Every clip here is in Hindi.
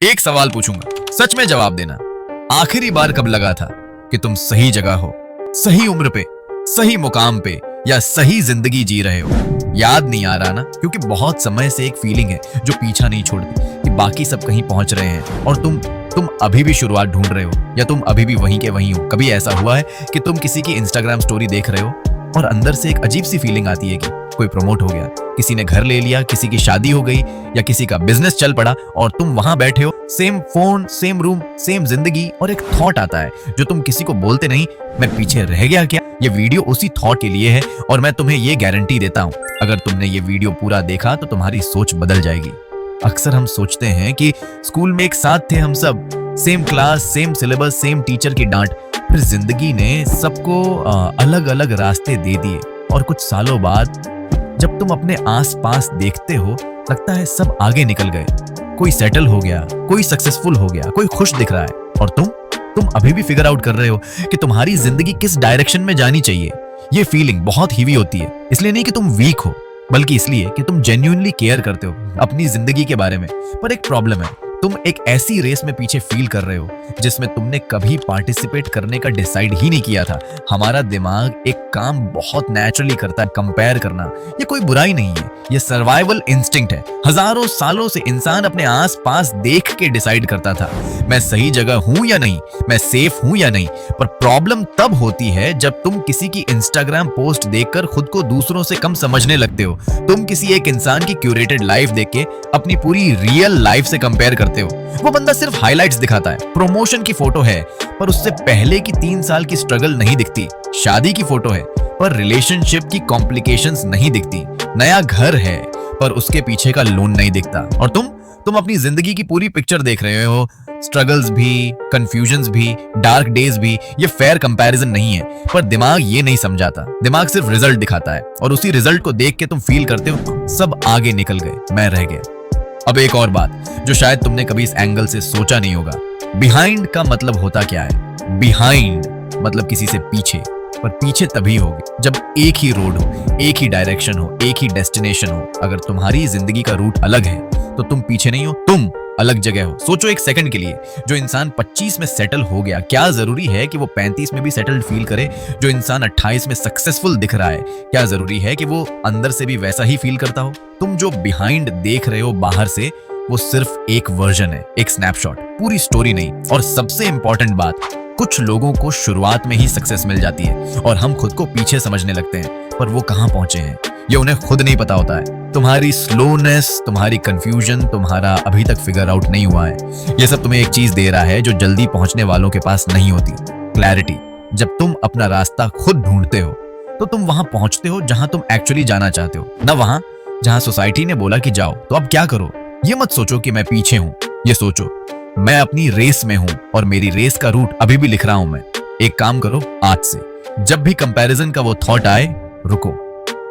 एक सवाल पूछूंगा, सच में जवाब देना। आखिरी बार कब लगा था कि तुम सही जगह हो, सही उम्र पे, सही मुकाम पे, या सही जिंदगी जी रहे हो? याद नहीं आ रहा ना? क्योंकि बहुत समय से एक फीलिंग है जो पीछा नहीं छोड़ती कि बाकी सब कहीं पहुंच रहे हैं और तुम अभी भी शुरुआत ढूंढ रहे हो, या तुम अभी भी वहीं के वहीं हो। कभी ऐसा हुआ है कि तुम किसी की इंस्टाग्राम स्टोरी देख रहे हो और अंदर से एक अजीब सी फीलिंग आती है कि कोई प्रमोट हो गया, किसी ने घर ले लिया, किसी की शादी हो गई, या किसी का बिजनेस चल पड़ा, और तुम वहां बैठे हो, same phone, same room, same जिंदगी, और एक थॉट आता है जो तुम किसी को बोलते नहीं, मैं पीछे रह गया क्या? ये वीडियो उसी थॉट के लिए है, और मैं तुम्हें ये गारंटी देता हूं, अगर तुमने ये वीडियो पूरा देखा तो तुम्हारी सोच बदल जाएगी। अक्सर हम सोचते हैं कि स्कूल में एक साथ थे हम सब, same class, same syllabus, same teacher की डांट, फिर जिंदगी ने सबको अलग अलग रास्ते दे दिए, और कुछ सालों बाद जब तुम अपने आसपास देखते हो, लगता है सब आगे निकल गए, कोई सेटल हो गया, कोई सक्सेसफुल हो गया, कोई खुश दिख रहा है, और तुम अभी भी फिगर आउट कर रहे हो कि तुम्हारी जिंदगी किस डायरेक्शन में जानी चाहिए। ये फीलिंग बहुत हीवी होती है, इसलिए नहीं कि तुम वीक हो, बल्कि इसलिए कि तुम जेन्युइनली केयर करते हो अपनी जिंदगी के बारे में। पर एक प्रॉब्लम है, तुम एक ऐसी रेस में पीछे फील कर रहे हो जिसमें तुमने कभी पार्टिसिपेट करने का डिसाइड ही नहीं किया था। हमारा दिमाग एक काम बहुत नेचुरली करता है, कंपेयर करना। ये कोई बुराई नहीं है, ये सर्वाइवल इंस्टिंक्ट है। हजारों सालों से इंसान अपने आसपास देख के डिसाइड करता था, मैं सही जगह हूं या नहीं, मैं सेफ हूं या नहीं। पर प्रॉब्लम तब होती है जब तुम किसी की इंस्टाग्राम पोस्ट देखकर खुद को दूसरों से कम समझने लगते हो। तुम किसी एक इंसान की क्यूरेटेड लाइफ देख के अपनी पूरी रियल लाइफ से कंपेयर करते हो। वो बंदा सिर्फ हाइलाइट्स दिखाता है, प्रमोशन की फोटो है पर उससे पहले की 3 साल की स्ट्रगल नहीं दिखती। शादी की फोटो है पर रिलेशनशिप की कॉम्प्लिकेशंस नहीं दिखती। नया घर है पर उसके पीछे का लोन नहीं दिखता। और तुम अपनी जिंदगी की पूरी पिक्चर देख रहे हो, स्ट्रगल्स भी, कंफ्यूजन्स भी, डार्क डेज भी। ये फेयर कंपैरिजन नहीं है, पर दिमाग ये नहीं समझाता। दिमाग सिर्फ रिजल्ट दिखाता है, और उसी रिजल्ट को देख के तुम फील करते हो सब आगे निकल गए, मैं रह गया। अब एक और बात जो शायद तुमने कभी इस एंगल से सोचा नहीं होगा, बिहाइंड का मतलब होता क्या है? बिहाइंड मतलब किसी से पीछे, पर पीछे तभी होगे जब एक ही रोड हो, एक ही डायरेक्शन हो, एक ही डेस्टिनेशन हो। अगर तुम्हारी जिंदगी का रूट अलग है तो तुम पीछे नहीं हो, तुम अलग जगह हो। सोचो एक सेकंड के लिए, जो इंसान 25 में सेटल हो गया, क्या जरूरी है कि वो 35 में भी सेटल्ड फील करे? जो इंसान 28 में सक्सेसफुल दिख रहा है, क्या जरूरी है कि वो अंदर से भी वैसा ही फील करता हो? तुम जो बिहाइंड देख रहे हो बाहर से, वो सिर्फ एक वर्जन है, एक स्नैपशॉट, पूरी स्टोरी नहीं। और सबसे इंपॉर्टेंट बात, कुछ लोगों को शुरुआत में ही सक्सेस मिल जाती है और हम खुद को पीछे समझने लगते हैं, पर वो कहां पहुंचे हैं ये उन्हें खुद नहीं पता होता है। तुम्हारी स्लोनेस, तुम्हारी कंफ्यूजन, तुम्हारा अभी तक फिगर आउट नहीं हुआ है, ये सब तुम्हें एक चीज दे रहा है जो जल्दी पहुंचने वालों के पास नहीं होती, क्लैरिटी। जब तुम अपना रास्ता खुद ढूंढते हो तो तुम वहां पहुंचते हो जहां तुम एक्चुअली जाना चाहते हो, ना वहां जहां सोसाइटी ने बोला कि जाओ। तो अब क्या करो? ये मत सोचो कि मैं पीछे हूं, ये सोचो मैं अपनी रेस में हूं और मेरी रेस का रूट अभी भी लिख रहा हूं मैं। एक काम करो, आज से जब भी कंपैरिजन का वो थॉट आए, रुको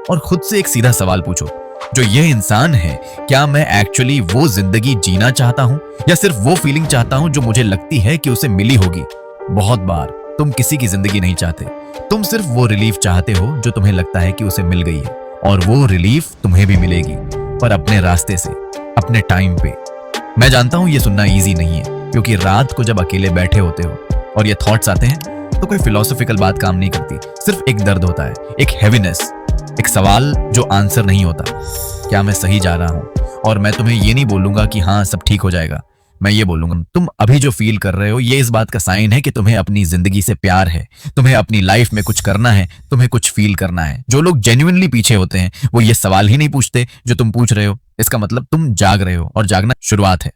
और खुद से एक सीधा सवाल पूछो, जो ये इंसान है, क्या मैं एक्चुअली वो जिंदगी जीना चाहता हूं, या सिर्फ वो फीलिंग चाहता हूं जो मुझे लगती है कि उसे मिली होगी? बहुत बार तुम किसी की जिंदगी नहीं चाहते, तुम सिर्फ वो रिलीफ चाहते हो जो तुम्हें लगता है कि उसे मिल गई है, और वो रिलीफ तुम्हें भी मिलेगी, पर अपने रास्ते से, अपने टाइम पे। मैं जानता हूं ये सुनना इजी नहीं है, क्योंकि रात को जब अकेले बैठे होते हो और ये थॉट्स आते हैं तो कोई फिलोसॉफिकल बात काम नहीं करती, सिर्फ एक दर्द होता है, एक हैवीनेस, एक सवाल जो आंसर नहीं होता, क्या मैं सही जा रहा हूं? और मैं तुम्हें ये नहीं बोलूंगा कि हाँ सब ठीक हो जाएगा, मैं ये बोलूंगा तुम अभी जो फील कर रहे हो ये इस बात का साइन है कि तुम्हें अपनी जिंदगी से प्यार है, तुम्हें अपनी लाइफ में कुछ करना है, तुम्हें कुछ फील करना है। जो लोग जेन्युइनली पीछे होते हैं वो ये सवाल ही नहीं पूछते जो तुम पूछ रहे हो। इसका मतलब तुम जाग रहे हो, और जागना शुरुआत है।